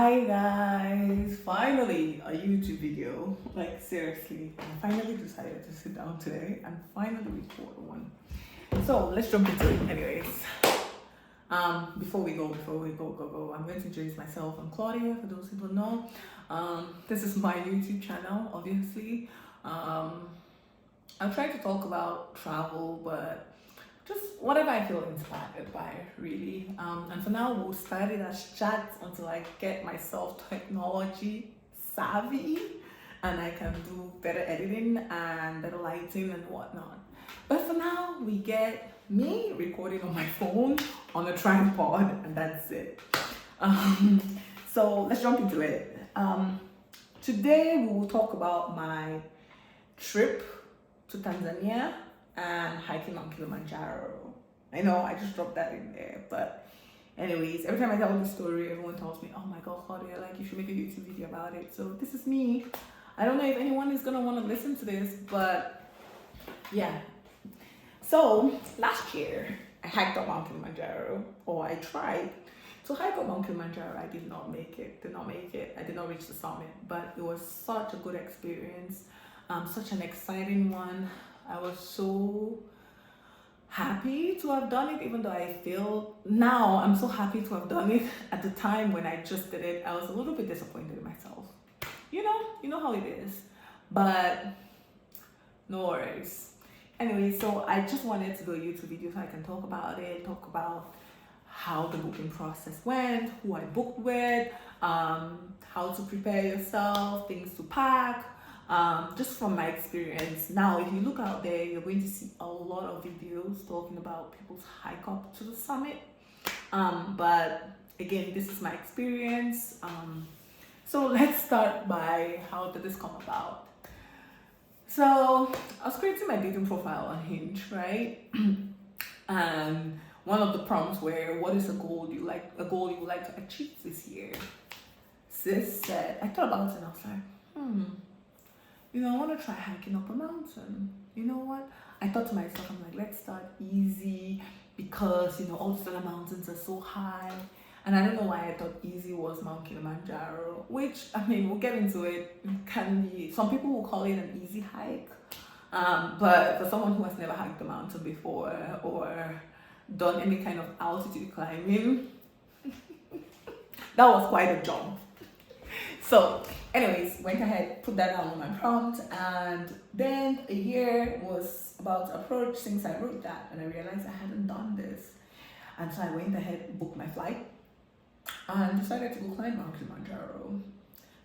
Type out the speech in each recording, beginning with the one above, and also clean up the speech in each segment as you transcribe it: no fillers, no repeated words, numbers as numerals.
Hi guys, finally a YouTube video. Like seriously, I finally decided to sit down today and finally record one. So let's jump into it. Anyways, before we go, I'm going to introduce myself. I'm Claudia. For those who don't know, this is my YouTube channel. Obviously, I'm trying to talk about travel, but just whatever I feel inspired by, really. And for now, we'll start it as chat until I get myself technology savvy and I can do better editing and better lighting and whatnot. But for now, we get me recording on my phone on a tripod, and that's it. So let's jump into it. Today, we will talk about my trip to Tanzania and hiking on Kilimanjaro. I know I just dropped that in there, but anyways, every time I tell the story, everyone tells me, "Oh my God, Claudia, like you should make a YouTube video about it." So this is me. I don't know if anyone is gonna want to listen to this, but yeah. So last year I hiked up Mount Kilimanjaro, or I tried to hike up Mount Kilimanjaro. I did not make it. I did not reach the summit, but it was such a good experience. Such an exciting one. I was so happy to have done it, even though I feel now I'm so happy to have done it. At the time when I just did it, I was a little bit disappointed in myself. You know how it is. But no worries. Anyway, so I just wanted to do a YouTube video so I can talk about it, talk about how the booking process went, who I booked with, how to prepare yourself, things to pack. Just from my experience. Now, if you look out there, you're going to see a lot of videos talking about people's hike up to the summit. But again, this is my experience. So let's start by how did this come about? So I was creating my dating profile on Hinge, right? And one of the prompts were, what is a goal you would like to achieve this year? Sis said, I thought about it and I was like, I want to try hiking up a mountain. You know what? I thought to myself, I'm like, let's start easy because, all these other mountains are so high. And I don't know why I thought easy was Mount Kilimanjaro, which, we'll get into it. It can be, some people will call it an easy hike. But for someone who has never hiked the mountain before or done any kind of altitude climbing, that was quite a jump. So, anyways, went ahead, put that down on my prompt, and then a year was about to approach since I wrote that, and I realized I hadn't done this. And so I went ahead, booked my flight, and decided to go climb Mount Kilimanjaro.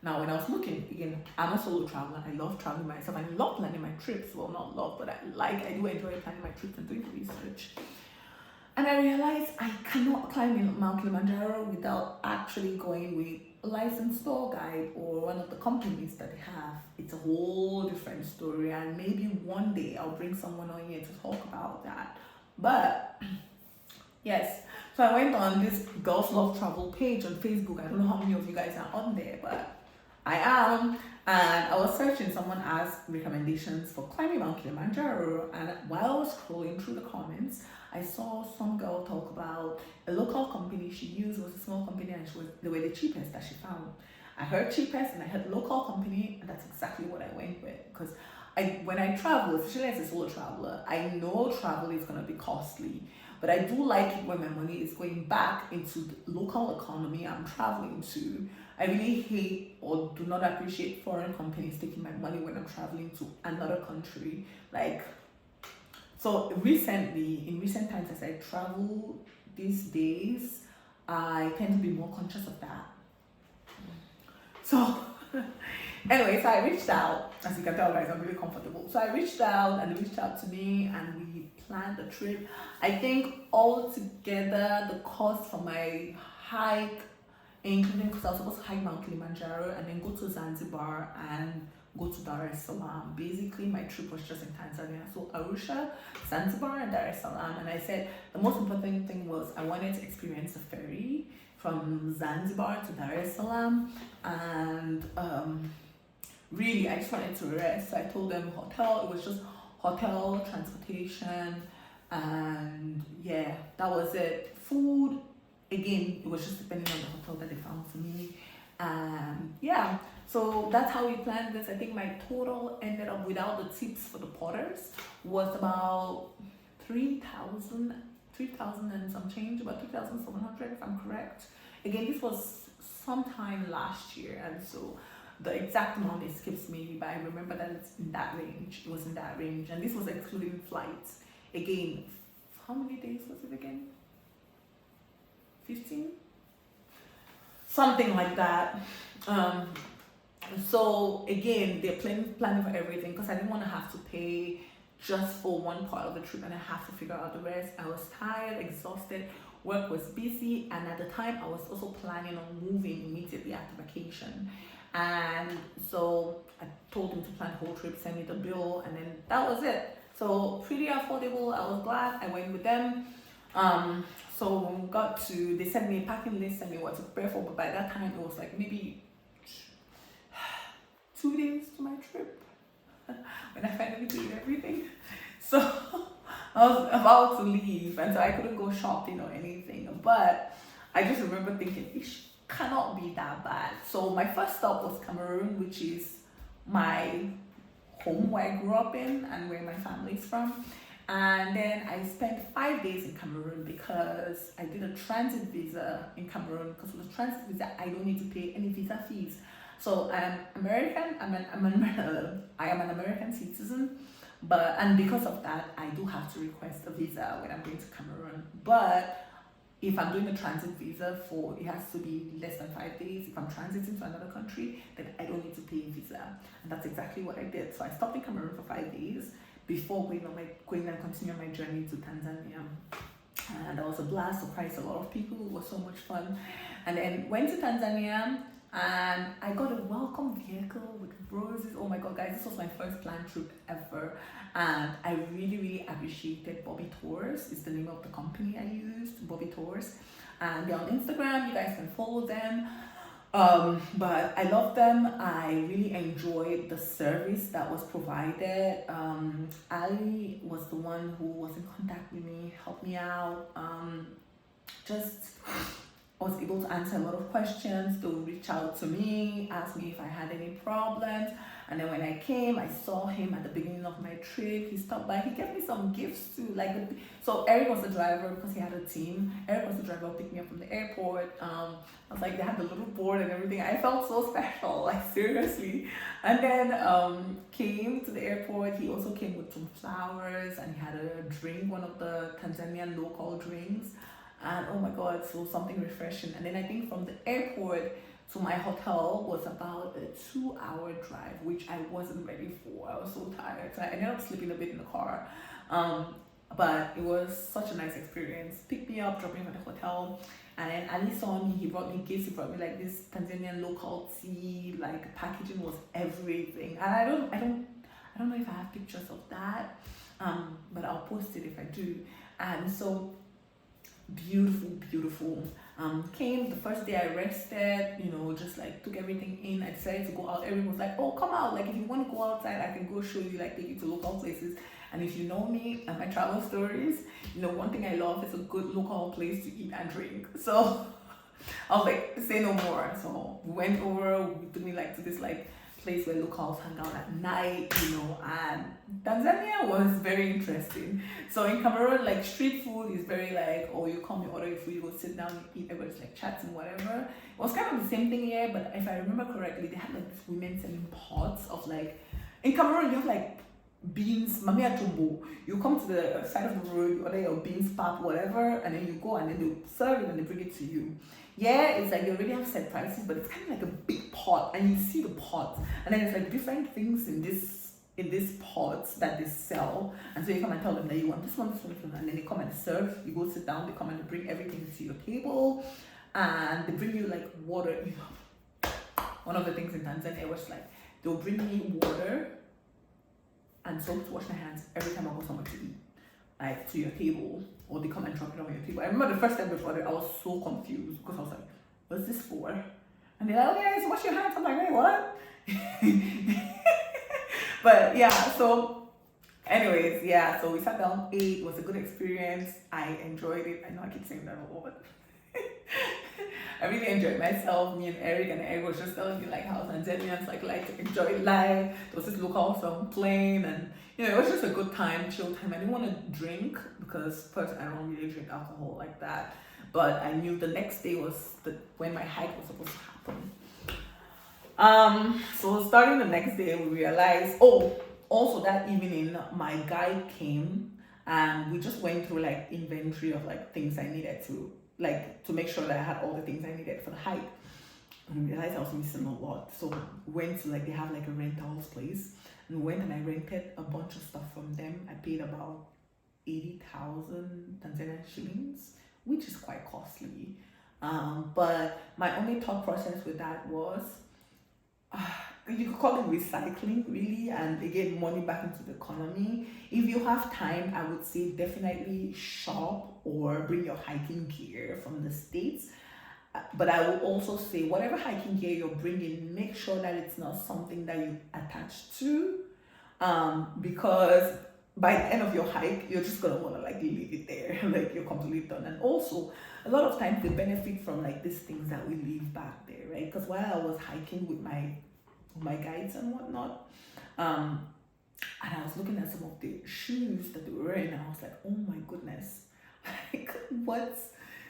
Now, when I was looking, again, I'm a solo traveler. I love traveling myself. I love planning my trips. Well, not love, but I do enjoy planning my trips and doing research. And I realized I cannot climb Mount Kilimanjaro without actually going with a licensed tour guide or one of the companies that they have. It's a whole different story, and maybe one day I'll bring someone on here to talk about that. But yes, so I went on this Girls Love Travel page on Facebook. I don't know how many of you guys are on there, but I am. And I was searching, someone asked recommendations for climbing Mount Kilimanjaro, and while I was scrolling through the comments, I saw some girl talk about a local company she used. Was a small company, and they were the cheapest that she found. I heard cheapest and I heard local company, and that's exactly what I went with. Because when I travel, especially as a solo traveler, I know travel is going to be costly. But I do like it when my money is going back into the local economy I'm traveling to. I really hate or do not appreciate foreign companies taking my money when I'm traveling to another country. So in recent times, as I travel these days, I tend to be more conscious of that. So anyway, so I reached out. As you can tell, guys, I'm really comfortable. So I reached out, and they reached out to me, and we planned the trip. I think altogether, the cost for my hike, including because I was supposed to hike Mount Kilimanjaro and then go to Zanzibar and go to Dar es Salaam. Basically, my trip was just in Tanzania. So Arusha, Zanzibar, and Dar es Salaam. And I said the most important thing was I wanted to experience the ferry from Zanzibar to Dar es Salaam. And really, I just wanted to rest. So I told them hotel. It was just hotel, transportation, and yeah, that was it. Food, again, it was just depending on the hotel that they found for me. Yeah, so that's how we planned this. I think my total ended up without the tips for the porters was about 3,000, 3,000 and some change, about 3,700 if I'm correct. Again, this was sometime last year, and so the exact amount escapes me, but I remember that it's in that range. It was in that range, and this was excluding flights. Again, how many days was it again? 15? Something like that. Um, so again, they're planning for everything because I didn't want to have to pay just for one part of the trip and I have to figure out the rest. I was tired, exhausted, work was busy, and at the time I was also planning on moving immediately after vacation. And so I told him to plan the whole trip, send me the bill, and then that was it. So pretty affordable. I was glad I went with them. So when we got to, they sent me a packing list, sent me what to prepare for, but by that time it was like maybe 2 days to my trip when I finally paid everything. So I was about to leave, and so I couldn't go shopping or anything. But I just remember thinking it cannot be that bad. So my first stop was Cameroon, which is my home where I grew up in and where my family's from. And then I spent 5 days in Cameroon because I did a transit visa in Cameroon. Because with a transit visa, I don't need to pay any visa fees. So I'm American. I am an American citizen, and because of that, I do have to request a visa when I'm going to Cameroon. But if I'm doing a transit visa it has to be less than 5 days. If I'm transiting to another country, then I don't need to pay a visa, and that's exactly what I did. So I stopped in Cameroon for 5 days before going and continuing my journey to Tanzania. And that was a blast, surprised a lot of people. It was so much fun. And then went to Tanzania, and I got a welcome vehicle with roses. Oh my god, guys, this was my first planned trip ever, and I really, really appreciated Bobby Tours. Is the name of the company I used, Bobby Tours, and they're on Instagram. You guys can follow them. But I love them. I really enjoyed the service that was provided. Ali was the one who was in contact with me, helped me out. Just was able to answer a lot of questions. They would reach out to me, ask me if I had any problems. And then when I came, I saw him at the beginning of my trip. He stopped by. He gave me some gifts too. So Eric was the driver because he had a team. Eric was the driver who picked me up from the airport. I was like, they had the little board and everything. I felt so special, like seriously. And then came to the airport. He also came with some flowers and he had a drink, one of the Tanzanian local drinks. And oh my god, so something refreshing. And then I think from the airport to my hotel was about a 2-hour drive, which I wasn't ready for. I was so tired, so I ended up sleeping a bit in the car. But it was such a nice experience. Picked me up, dropped me at the hotel, and then Ali saw me. He brought me gifts. He brought me like this Tanzanian local tea. Like packaging was everything. And I don't know if I have pictures of that. But I'll post it if I do. And so beautiful. Came the first day, I rested, just like took everything in. I decided to go out. Everyone was like, oh, come out, like if you want to go outside, I can go show you, like take you to local places. And if you know me and my travel stories, one thing I love is a good local place to eat and drink. So I was like, say no more. So we went over, we took me like to this like place where locals hang out at night, and Tanzania was very interesting. So in Cameroon, like street food is very like, oh, you come, you order your food, you go sit down, you eat, everybody's like chatting, whatever. It was kind of the same thing here, but if I remember correctly, they had like this women selling pots of like, in Cameroon, you have like beans, mamia tumbo. You come to the side of the road, you order your beans, pap, whatever, and then you go and then they serve it and they bring it to you. Yeah, it's like you already have set prices, but it's kind of like a big pot, and you see the pot, and then it's like different things in this pots that they sell, and so you come and tell them that you want this one, and then they come and serve. You go sit down, they come and bring everything to your table, and they bring you like water. One of the things in Tanzania was like they'll bring me water and soap to wash my hands every time I go somewhere to eat, like to your table, or they come and drop it on your table. I remember the first time before it, I was so confused because I was like, what's this for? And they're like, oh yeah, it's wash your hands. I'm like, wait, what? But yeah, so anyways, yeah, so we sat down, ate. It was a good experience. I enjoyed it. I know I keep saying that a lot, but I really enjoyed myself. Me and Eric was just telling me like how Tanzanians like enjoy life. There was this local song playing, and it was just a good time, chill time. I didn't want to drink because first I don't really drink alcohol like that, but I knew the next day was when my hike was supposed to happen. So starting the next day, we realized. Oh, also that evening, my guide came and we just went through like inventory of like things I needed to make sure that I had all the things I needed for the hike. And we realized I was missing a lot, so we went to like they have like a rentals place, and we went and I rented a bunch of stuff from them. I paid about 80,000 Tanzanian shillings, which is quite costly. But my only thought process with that was you could call it recycling really, and again money back into the economy. If you have time, I would say definitely shop or bring your hiking gear from the States. But I will also say whatever hiking gear you're bringing, make sure that it's not something that you attach to, because by the end of your hike you're just gonna want to like leave it there like you're completely done. And also a lot of times they benefit from like these things that we leave back there, right? Because while I was hiking with my guides and whatnot, and I was looking at some of the shoes that they were wearing, and I was like, oh my goodness, like what?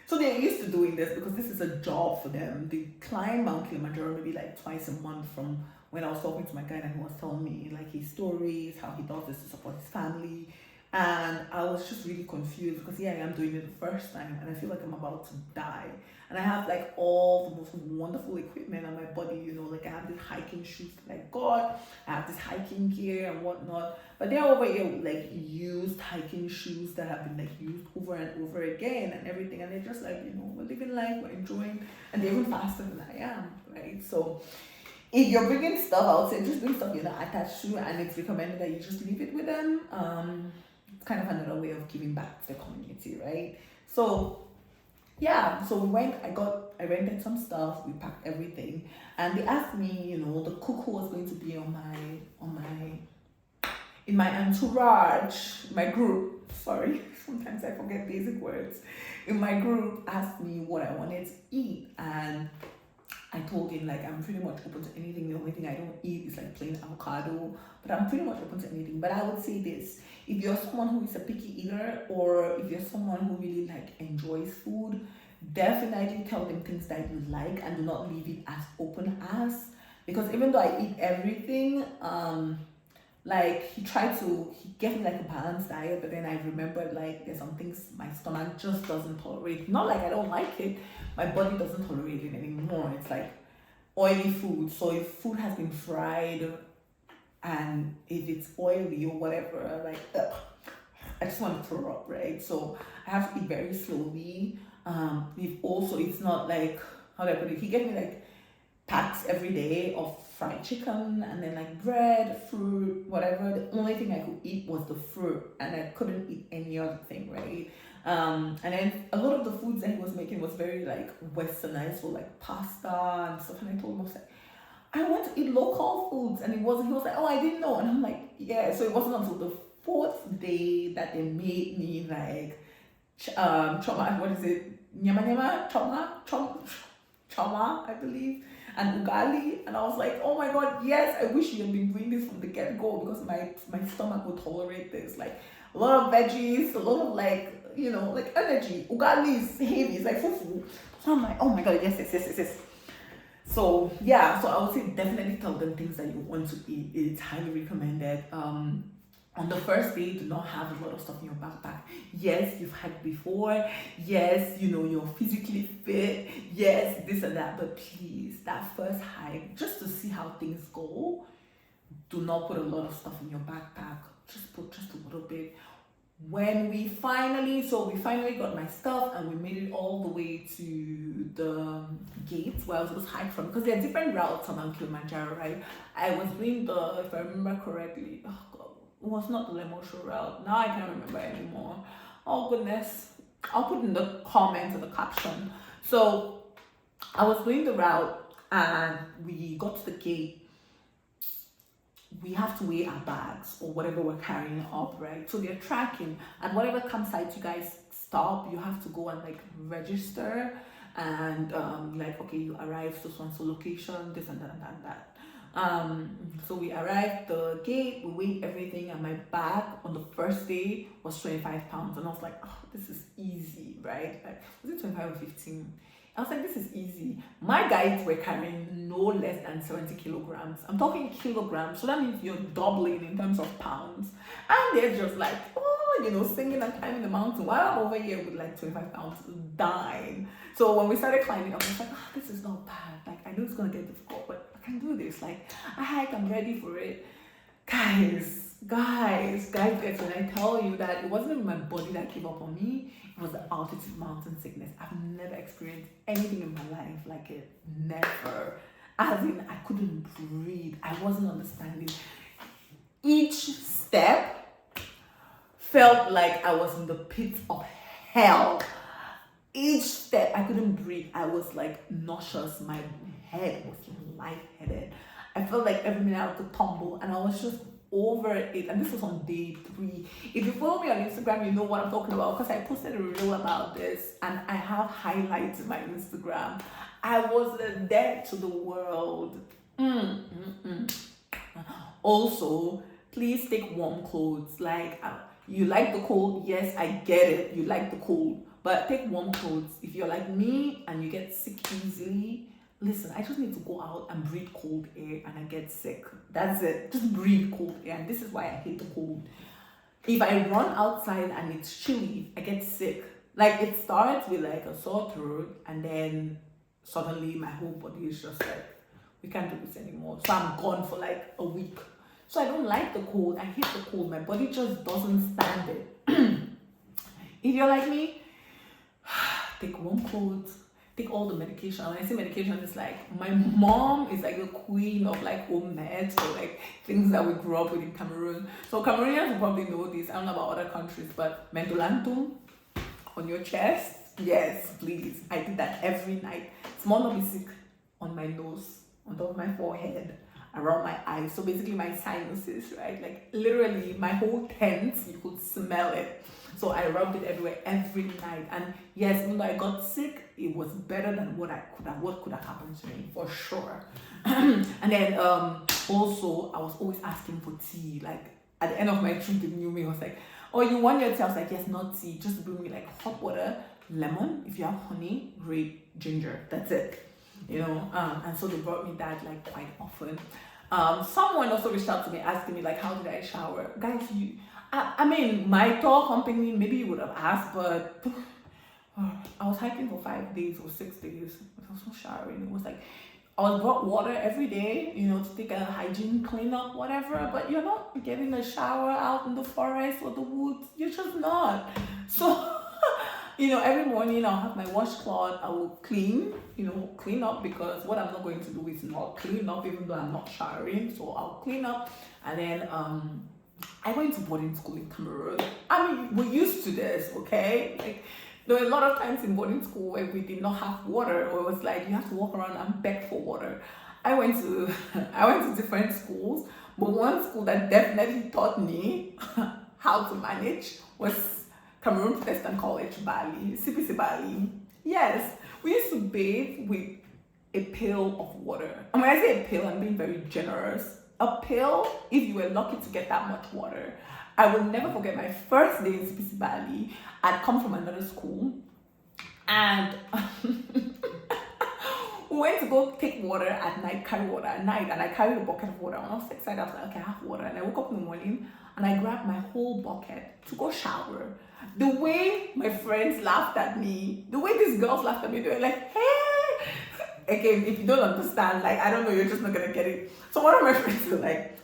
So they're used to doing this because this is a job for them. They climb Mount Kilimanjaro maybe like twice a month. From when I was talking to my guide and he was telling me like his stories, how he does this to support his family. And I was just really confused because I am doing it the first time and I feel like I'm about to die. And I have like all the most wonderful equipment on my body, like I have these hiking shoes that I got, I have this hiking gear and whatnot. But they're over here with like used hiking shoes that have been like used over and over again and everything. And they're just like, we're living life, we're enjoying, and they're even faster than I am, right? So if you're bringing stuff, I would say just bring stuff you're not attached to, and it's recommended that you just leave it with them. It's kind of another way of giving back to the community, right? So so we went, I rented some stuff, we packed everything, and they asked me, the cook who was going to be in my entourage, my group, sorry, sometimes I forget basic words, in my group asked me what I wanted to eat, and I told him like I'm pretty much open to anything. The only thing I don't eat is like plain avocado, but I'm pretty much open to anything. But I would say this: if you're someone who is a picky eater, or if you're someone who really like enjoys food, definitely tell them things that you like and do not leave it as open as. Because even though I eat everything, like he gave me like a balanced diet, but then I remembered like there's some things my stomach just doesn't tolerate. Not like I don't like it, my body doesn't tolerate it anymore. It's like oily food. So if food has been fried and if it's oily or whatever, like I just want to throw up, right? So I have to eat very slowly. If also it's not like, how do I put it? He gave me like packs every day of fried chicken and then like bread, fruit, whatever. The only thing I could eat was the fruit and I couldn't eat any other thing, right? And then a lot of the foods that he was making was very like westernized, so like pasta and stuff. And I told him, I was like, I want to eat local foods. And he was like, oh, I didn't know. And I'm like, yeah. So it wasn't until the fourth day that they made me like choma, what is it? Nyama, choma, I believe, and ugali. And I was like, oh my god, yes, I wish you had been doing this from the get-go because my stomach would tolerate this. Like a lot of veggies, a lot of like, like energy. Ugali is heavy, it's like fufu. So I'm like, oh my god, yes. So so I would say definitely tell them things that you want to eat. It's highly recommended. On the first day, do not have a lot of stuff in your backpack. Yes, you've hiked before. Yes, you're physically fit. Yes, this and that. But please, that first hike, just to see how things go, do not put a lot of stuff in your backpack. Just put just a little bit. When we finally got my stuff and we made it all the way to the gates where I was supposed to hike from, because there are different routes on Mount Kilimanjaro, right? I was doing if I remember correctly, it was not the Lemosho route. Now I can't remember anymore. Oh goodness. I'll put in the comments or the caption. So I was doing the route and we got to the gate. We have to weigh our bags or whatever we're carrying up, right? So they're tracking, and whatever campsite you guys stop, you have to go and like register. and like, okay, you arrive to so and so location, this and that and that and that. So we arrived the gate, we weighed everything, and my bag on the first day was 25 pounds. And I was like, oh, this is easy, right? Like, was it 25 or 15? I was like, this is easy. My guides were carrying no less than 70 kilograms. I'm talking kilograms, so that means you're doubling in terms of pounds. And they're just like, oh, you know, singing and climbing the mountain while I'm over here with like 25 pounds dying. So when we started climbing, I was like, oh, this is not bad. Like, I know it's gonna get difficult, but I can do this. Like, I hike, I'm ready for it. Guys, when I tell you that it wasn't even my body that gave up on me, it was the altitude mountain sickness. I've never experienced anything in my life like it. Never. As in, I couldn't breathe. I wasn't understanding. Each step felt like I was in the pit of hell. Each step, I couldn't breathe. I was like nauseous. My head was lightheaded. I felt like every minute I could tumble, and I was just over it. And this was on day 3. If you follow me on Instagram, you know what I'm talking about, because I posted a reel about this, and I have highlights in my Instagram. I was dead to the world. Also, please take warm clothes. Like, you like the cold, yes, I get it, you like the cold, but take warm clothes. If you're like me and you get sick easily, listen, I just need to go out and breathe cold air and I get sick. That's it. Just breathe cold air. And this is why I hate the cold. If I run outside and it's chilly, I get sick. Like, it starts with like a sore throat, and then suddenly my whole body is just like, we can't do this anymore. So I'm gone for like a week. So I don't like the cold. I hate the cold. My body just doesn't stand it. If you're like me, take warm clothes, take all the medication. When I say medication, it's like, my mom is like the queen of like home meds, or like things that we grew up with in Cameroon. So Cameroonians will probably know this. I don't know about other countries, but mentolantum on your chest. Yes, please. I did that every night. Small not be sick on my nose, on top of my forehead, around my eyes. So basically my sinuses, right? Like literally my whole tent, you could smell it. So I rubbed it everywhere every night. And yes, even though I got sick, it was better than what could have happened to me, for sure. And then also I was always asking for tea. Like at the end of my trip, they knew me. I was like, oh, you want your tea? I was like, yes, not tea. Just bring me like hot water, lemon. If you have honey, grape, ginger. That's it. You know, and so they brought me that like quite often. Someone also reached out to me asking me like, how did I shower? Guys, I mean, my tour company, maybe you would have asked, but I was hiking for 5 days or 6 days. I was not showering. It was like, I was brought water every day, you know, to take a hygiene cleanup, whatever, but you're not getting a shower out in the forest or the woods. You're just not. So, you know, every morning I'll have my washcloth, I will clean up, because what I'm not going to do is not clean up, even though I'm not showering. So I'll clean up, and then I went to boarding school in Cameroon. I mean, we're used to this, okay? Like, there were a lot of times in boarding school where we did not have water, or it was like you have to walk around and beg for water. I went to different schools, but one school that definitely taught me how to manage was Cameroon Protestant College, Bali, CPC Bali. Yes, we used to bathe with a pail of water. And when I say a pail, I'm being very generous. A pail, if you were lucky to get that much water. I will never forget my first day in CPC Bali. I'd come from another school, and we went to go take water at night, carry water at night, and I carried a bucket of water. And I was excited. I was like, okay, I have water. And I woke up in the morning and I grabbed my whole bucket to go shower. The way my friends laughed at me, the way these girls laughed at me, they were like, hey. Again, if you don't understand, like, I don't know, you're just not gonna get it. So one of my friends was like,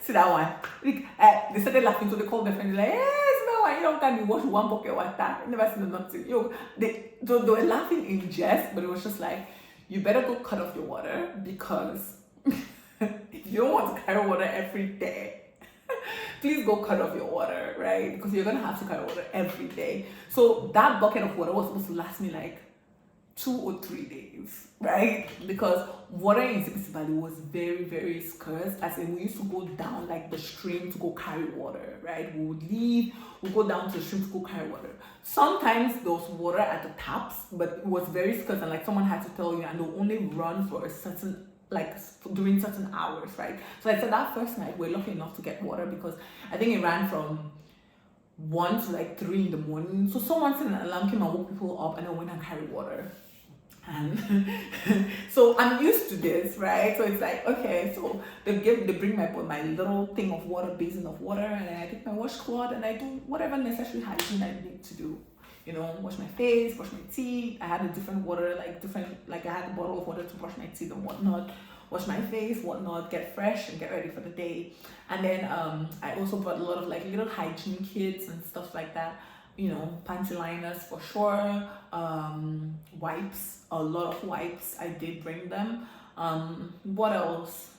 see that one? Like, they started laughing, so they called their friends, like, see that one? You know, can you wash one bucket water? I never seen nothing. They were laughing in jest, but it was just like, you better go cut off your water, because if you don't want to carry water every day, please go cut off your water, right? Because you're gonna have to carry water every day. So that bucket of water was supposed to last me like 2 or 3 days, right? Because water in Sibisi Valley was very, very scarce. As in, we used to go down like the stream to go carry water, right? We would leave, we go down to the stream to go carry water. Sometimes there was water at the taps, but it was very scarce, and like someone had to tell you, and they'll only run for a certain, like during certain hours, right? So I said that first night we're lucky enough to get water because I think it ran from 1 to like 3 in the morning. So someone said an alarm came and woke people up, and then went and carried water. And so I'm used to this, right? So it's like, okay, so they bring my little thing of water, basin of water, and then I take my washcloth and I do whatever necessary hygiene I need to do. You know, wash my face, brush my teeth. I had a different water, like I had a bottle of water to brush my teeth and whatnot, wash my face, whatnot, get fresh and get ready for the day. And then I also brought a lot of like little hygiene kits and stuff like that. You know, panty liners for sure, wipes, a lot of wipes. I did bring them. What else?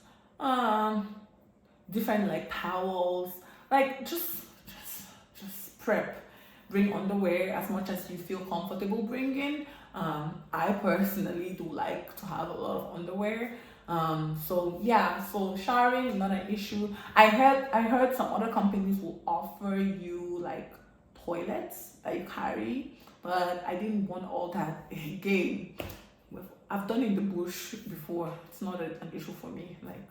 Different like towels, like just prep. Bring underwear as much as you feel comfortable bringing. I personally do like to have a lot of underwear. So yeah, so showering is not an issue. I heard some other companies will offer you like toilets that you carry, but I didn't want all that. Again, I've done in the bush before. It's not an issue for me. Like,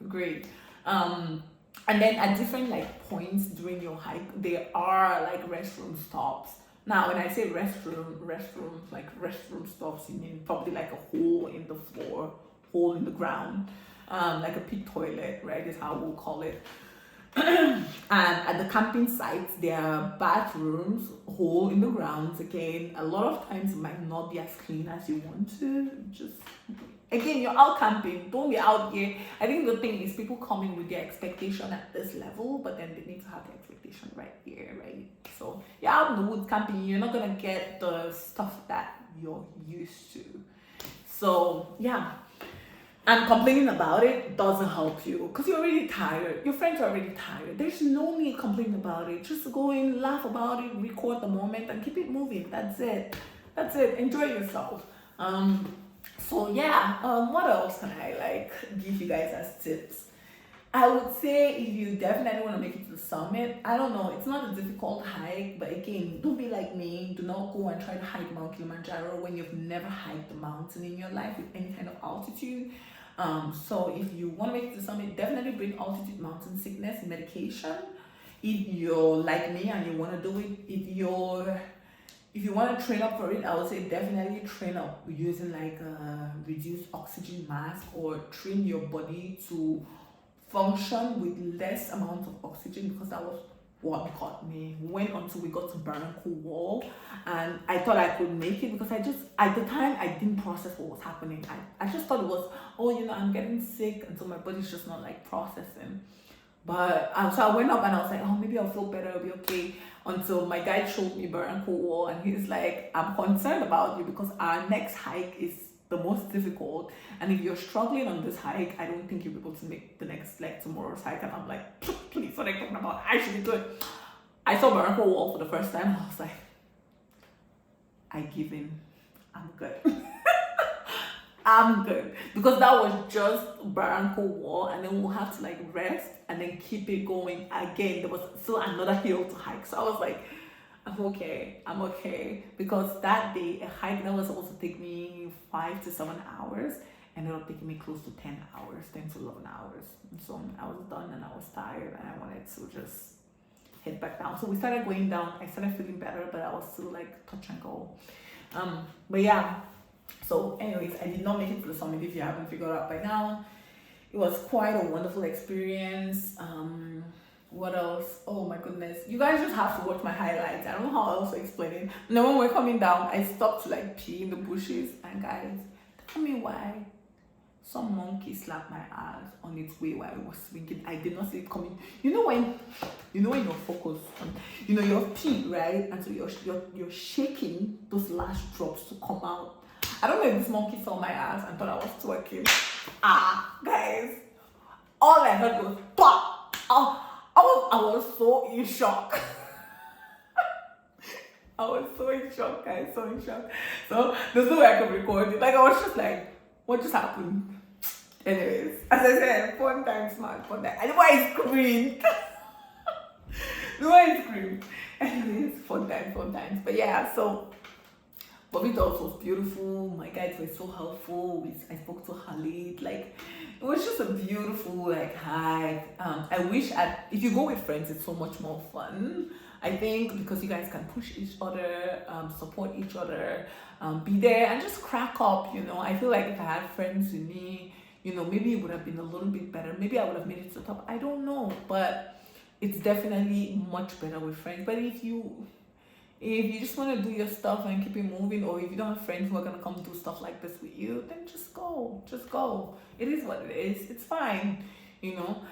great. And then at different like points during your hike, there are like restroom stops. Now, when I say restrooms, like restroom stops, you mean probably like a hole in the floor, hole in the ground, like a pit toilet, right? Is how we'll call it. And at the camping sites, there are bathrooms, hole in the grounds. Again, a lot of times it might not be as clean as you want to. Just again, you're out camping. Don't be out here. I think the thing is people come in with their expectation at this level, but then they need to have the expectation right here, right? So you're out in the woods camping. You're not gonna get the stuff that you're used to. So yeah. And complaining about it doesn't help you because you're already tired. Your friends are already tired. There's no need complaining about it. Just go in, laugh about it, record the moment, and keep it moving. That's it. That's it. Enjoy yourself. So yeah. What else can I like give you guys as tips? I would say if you definitely want to make it to the summit, I don't know, it's not a difficult hike, but again, don't be like me. Do not go and try to hike Mount Kilimanjaro when you've never hiked the mountain in your life with any kind of altitude. So if you want to make it to the summit, definitely bring altitude mountain sickness medication. If you're like me and you want to do it, if you want to train up for it, I would say definitely train up using like a reduced oxygen mask, or train your body to function with less amount of oxygen, because that was what caught me. We went until we got to Barranco Wall, and I thought I could make it because at the time I didn't process what was happening. I just thought it was, I'm getting sick, and so my body's just not like processing. But so I went up and I was like, oh, maybe I'll feel better, I'll be okay. Until my guide showed me Barranco Wall, and he's like, I'm concerned about you because our next hike is the most difficult, and if you're struggling on this hike, I don't think you'll be able to make the next, like, tomorrow's hike. And I'm like, please, what are you talking about? I should be good. I saw Barranco Wall for the first time, and I was like, I give in. I'm good. I'm good, because that was just Barranco Wall, and then we'll have to like rest and then keep it going again. There was still another hill to hike, so I was like, I'm okay, because that day a hike that was supposed to take me 5 to 7 hours ended up taking me close to 10 hours, 10 to 11 hours. And so I was done and I was tired and I wanted to just head back down. So we started going down. I started feeling better, but I was still like touch and go. But yeah. So anyways, I did not make it to the summit, if you haven't figured out by now. It was quite a wonderful experience. What else? Oh my goodness. You guys just have to watch my highlights. I don't know how else to explain it. And then when we're coming down, I stopped to like pee in the bushes. And guys, tell me why some monkey slapped my ass on its way while I was swinging. I did not see it coming. You know when you're focused on, your pee, right? And so you're shaking those last drops to come out. I don't know if this monkey saw my ass and thought I was twerking. Guys, all I heard was pop. I was so in shock. I was so in shock, guys, so in shock. So there's no way I could record it. Like, I was just like, what just happened? Anyways, as I said, fun times, man, fun time. And why I screamed. Why I screamed. Anyways, fun times. But yeah, so Barbados was beautiful. My guides were so helpful. I spoke to Khalid. Like, it was just a beautiful like hike. I wish if you go with friends, it's so much more fun. I think because you guys can push each other, support each other, be there and just crack up. You know, I feel like if I had friends with me, you know, maybe it would have been a little bit better. Maybe I would have made it to the top. I don't know, but it's definitely much better with friends. But if you just want to do your stuff and keep it moving, or if you don't have friends who are going to come do stuff like this with you, then just go. It is what it is. It's fine, you know.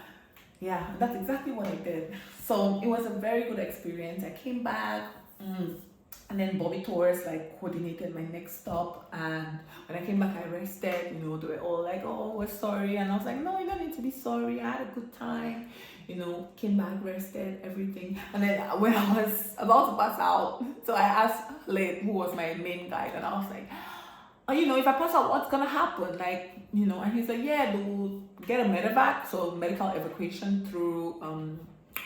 Yeah, that's exactly what I did. So it was a very good experience. I came back, and then Bobby Tours like coordinated my next stop, and when I came back I rested. You know, they were all like, oh, we're sorry, and I was like, no, you don't need to be sorry, I had a good time. You know, came back, rested, everything. And then when I was about to pass out, so I asked Late, who was my main guide, and I was like, oh, you know, if I pass out, what's gonna happen? Like, you know, and he's like, yeah, they'll get a medevac, so medical evacuation through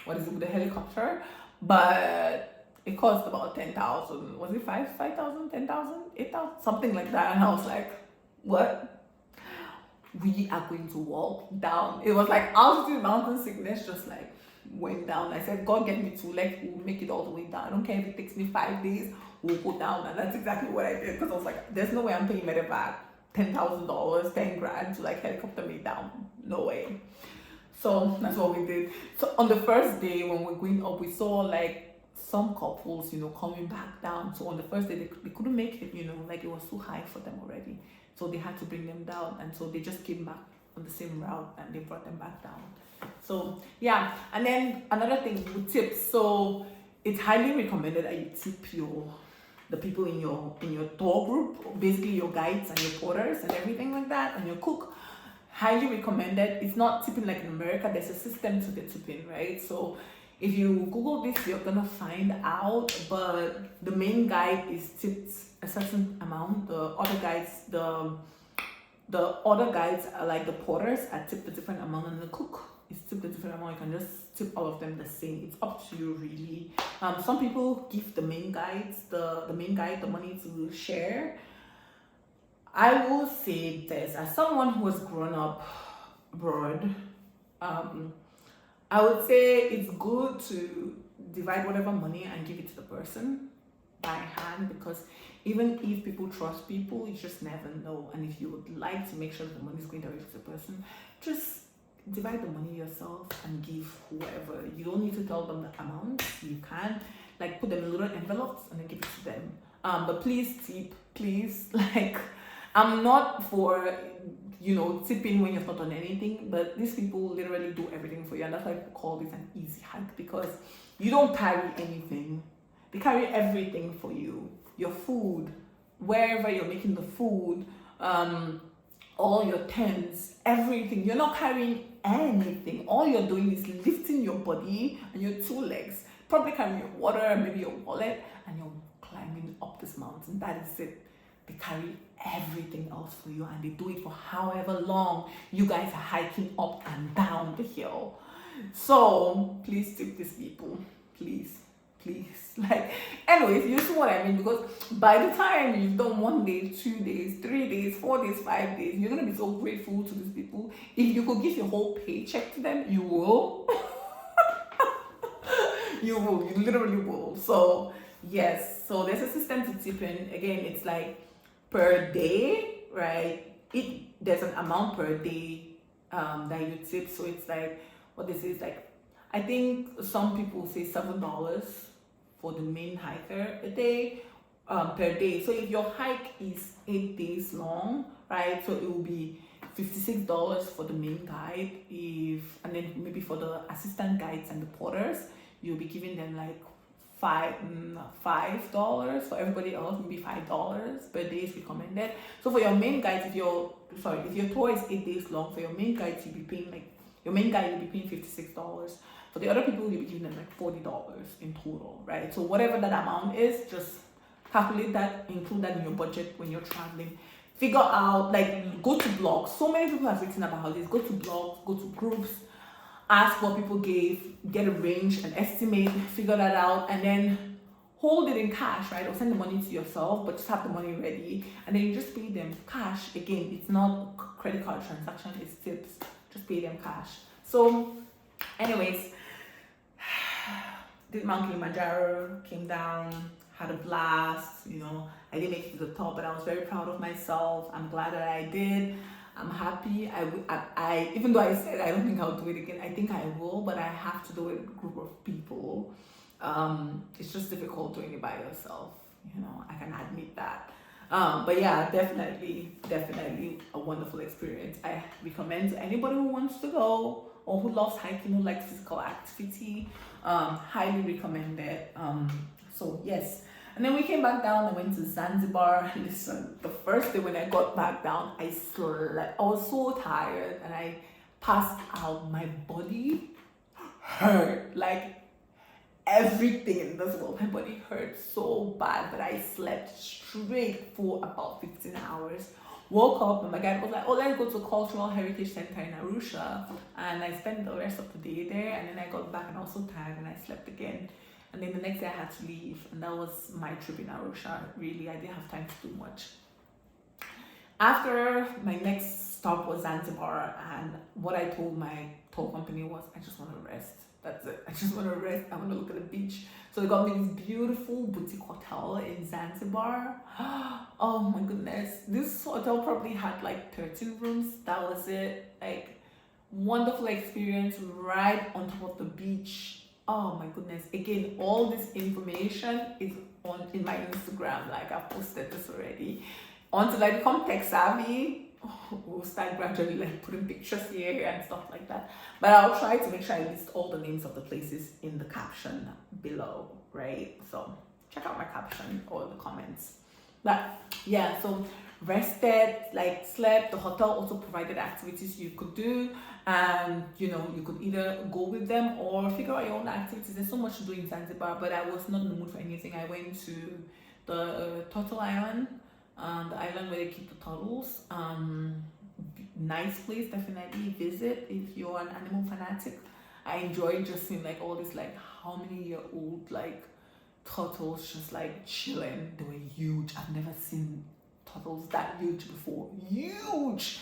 the helicopter, but it cost about 10,000. Was it 5,000, 10,000, 8,000, something like that? And I was like, what? We are going to walk down. It was like altitude mountain sickness just like went down. I said, God, get me to like, we'll make it all the way down. I don't care if it takes me 5 days, we'll go down. And that's exactly what I did, because I was like, there's no way I'm paying medevac $10,000, 10 grand to like helicopter me down. No way. So that's what we did. So on the first day when we're going up, we saw like some couples, you know, coming back down. So on the first day they couldn't make it, you know, like it was too high for them already. So they had to bring them down, and so they just came back on the same route and they brought them back down. So yeah, and then another thing with tips. So it's highly recommended that you tip the people in your tour group, basically your guides and your porters and everything like that, and your cook. Highly recommended. It's not tipping like in America. There's a system to the tipping, right? So if you Google this, you're gonna find out. But the main guide is tipped a certain amount. The other guides are like the porters are tipped a different amount, and the cook is tipped a different amount. You can just tip all of them the same. It's up to you, really. Some people give the main guide the money to share. I will say this as someone who has grown up abroad. I would say it's good to divide whatever money and give it to the person by hand, because even if people trust people, you just never know. And if you would like to make sure that the money is going directly to the person, just divide the money yourself and give whoever. You don't need to tell them the amount. You can like put them in little envelopes and then give it to them. But please tip, please. Like, I'm not for, you know, tipping when you've not done anything, but these people literally do everything for you, and that's why people call this an easy hike, because you don't carry anything. They carry everything for you. Your food, wherever you're making the food, all your tents, everything. You're not carrying anything. All you're doing is lifting your body and your two legs, probably carrying your water, maybe your wallet, and you're climbing up this mountain. That is it. They carry everything else for you, and they do it for however long you guys are hiking up and down the hill. So please tip these people, please. Like, anyways, you see what I mean, because by the time you've done 1 day, 2 days, 3 days, 4 days, 5 days, you're gonna be so grateful to these people. If you could give your whole paycheck to them, you will. You literally will. So yes, so there's a system to tip in. Again, it's like per day, right? There's an amount per day that you tip. So it's like, what this is like, I think some people say $7 for the main hiker a day, per day. So if your hike is 8 days long, right? So it will be $56 for the main guide. And then maybe for the assistant guides and the porters, you'll be giving them like $5 for everybody else, maybe $5 per day is recommended. So for your main guides, if your tour is 8 days long, for your main guides your main guide will be paying $56. For the other people, you'll be giving them like $40 in total, right? So whatever that amount is, just calculate that, include that in your budget when you're traveling. Figure out, like, go to blogs. So many people have written about this. Go to blogs, go to groups, ask what people gave, get a range, an estimate, figure that out, and then hold it in cash, right? Or send the money to yourself, but just have the money ready, and then you just pay them cash. Again, it's not a credit card transaction, it's tips. Just pay them cash. So, anyways, did Mount Kilimanjaro, came down, had a blast. I didn't make it to the top, but I was very proud of myself. I'm glad that I did. I'm happy. I even though I said I don't think I'll do it again, I think I will, but I have to do it with a group of people. It's just difficult doing it by yourself. I can admit that. But yeah, definitely a wonderful experience. I recommend to anybody who wants to go or who loves hiking, who likes physical activity. Highly recommend it. So yes. And then we came back down and went to Zanzibar. Listen, the first day when I got back down, I slept. I was so tired and I passed out. My body hurt. Like everything in this world. My body hurt so bad, but I slept straight for about 15 hours. Woke up and my guide was like, oh, let's go to Cultural Heritage Center in Arusha. And I spent the rest of the day there. And then I got back and I was so tired and I slept again. And then the next day I had to leave, and that was my trip in Arusha. Really, I didn't have time to do much. After, my next stop was Zanzibar, and what I told my tour company was, I just want to rest. That's it. I just want to rest. I want to look at the beach. So they got me this beautiful boutique hotel in Zanzibar. Oh my goodness. This hotel probably had like 13 rooms. That was it. Like, wonderful experience right on top of the beach. Oh my goodness. Again, all this information is in my Instagram. Like, I've posted this already. Until I become tech savvy, we'll start gradually like putting pictures here and stuff like that. But I'll try to make sure I list all the names of the places in the caption below, right? So check out my caption or the comments. But yeah, so rested, like slept. The hotel also provided activities you could do, and you could either go with them or figure out your own activities. There's so much to do in Zanzibar, but I was not in the mood for anything. I went to the Turtle Island, the island where they keep the turtles. Nice place, definitely visit if you're an animal fanatic. I enjoyed just seeing like all this, like how many year old like turtles just like chilling. They were huge. I've never seen turtles that huge before. Huge.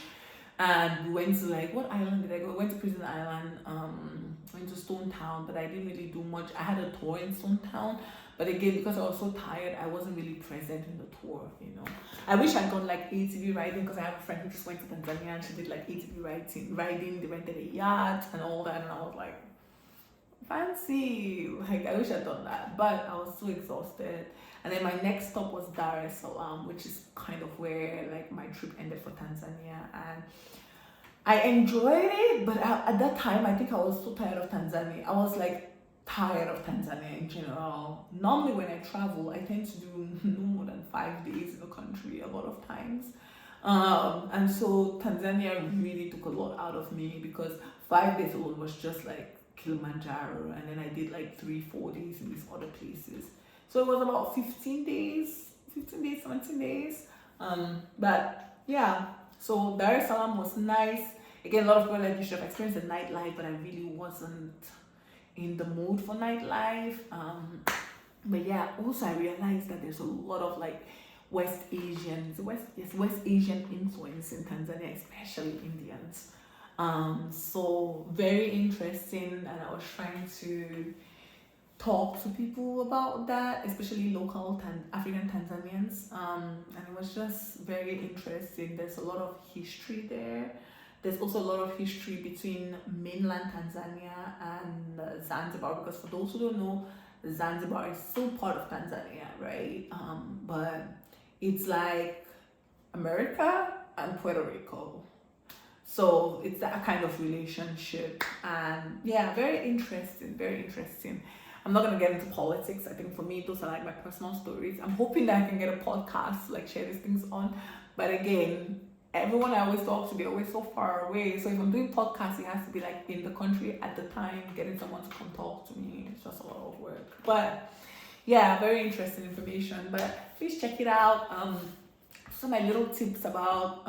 And we went to like, what island did I go? We went to Prison Island, went to Stone Town, but I didn't really do much. I had a tour in Stone Town, but again, because I was so tired, I wasn't really present in the tour, I wish I'd gone like ATV riding, because I have a friend who just went to Tanzania and she did like ATV riding, they rented a yacht and all that, and I was like, fancy, like I wish I'd done that, but I was so exhausted. And then my next stop was Dar es Salaam, which is kind of where like my trip ended for Tanzania, and I enjoyed it, but at that time I think I was so tired of Tanzania. I was like tired of Tanzania in general. Normally when I travel, I tend to do no more than 5 days in the country a lot of times, and so Tanzania really took a lot out of me, because 5 days alone was just like Kilimanjaro, and then I did like 3-4 days in these other places. So it was about 17 days. But yeah, so Dar es Salaam was nice. Again, a lot of people like, you should have experienced the nightlife, but I really wasn't in the mood for nightlife. But yeah, also I realized that there's a lot of like West Asian influence in Tanzania, especially Indians. So very interesting, and I was trying to talk to people about that, especially local African Tanzanians, and it was just very interesting. There's a lot of history there. There's also a lot of history between mainland Tanzania and Zanzibar, because for those who don't know, Zanzibar is still part of Tanzania, right? But it's like America and Puerto Rico. So it's that kind of relationship, and yeah, very interesting. I'm not gonna get into politics. I think for me, those are like my personal stories. I'm hoping that I can get a podcast to like share these things on. But again, everyone I always talk to, they're always so far away. So if I'm doing podcasts, it has to be like in the country at the time, getting someone to come talk to me. It's just a lot of work. But yeah, very interesting information. But please check it out. Some of my little tips about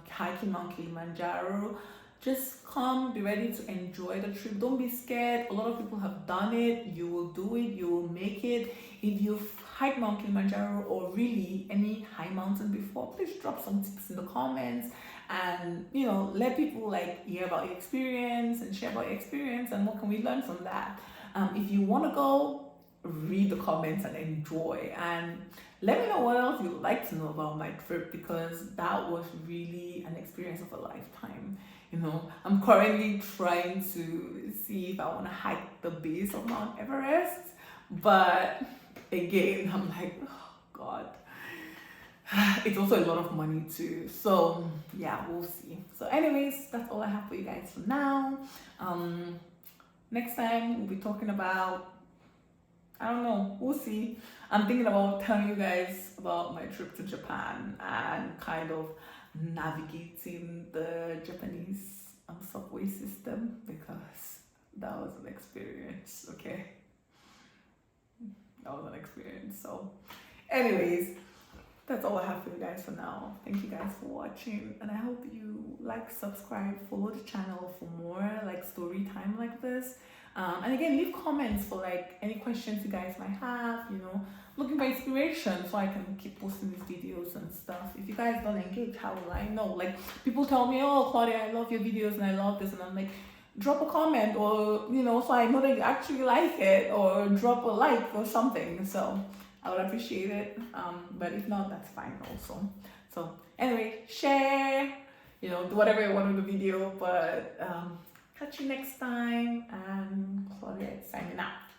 hiking Mount Kilimanjaro. Just come, be ready to enjoy the trip. Don't be scared. A lot of people have done it. You will do it. You will make it. If you've hiked Mount Kilimanjaro or really any high mountain before, please drop some tips in the comments and let people like hear about your experience and share about your experience and what can we learn from that. If you want to go, read the comments and enjoy, and let me know what else you'd like to know about my trip, because that was really an experience of a lifetime. I'm currently trying to see if I want to hike the base of Mount Everest, but again, I'm like, oh God, it's also a lot of money too. So yeah, we'll see. So anyways, that's all I have for you guys for now. Next time we'll be talking about, I don't know, we'll see. I'm thinking about telling you guys about my trip to Japan and kind of navigating the Japanese subway system, because that was an experience, okay? That was an experience. So anyways, that's all I have for you guys for now. Thank you guys for watching, and I hope you like, subscribe, follow the channel for more like story time like this. And again, leave comments for like any questions you guys might have, looking for inspiration so I can keep posting these videos and stuff. If you guys don't engage, how will I know? Like, people tell me, oh Claudia, I love your videos and I love this, and I'm like, drop a comment, or so I know that you actually like it, or drop a like or something. So I would appreciate it. But if not, that's fine also. So anyway, share, do whatever you want with the video. But catch you next time, and Claudia is signing out.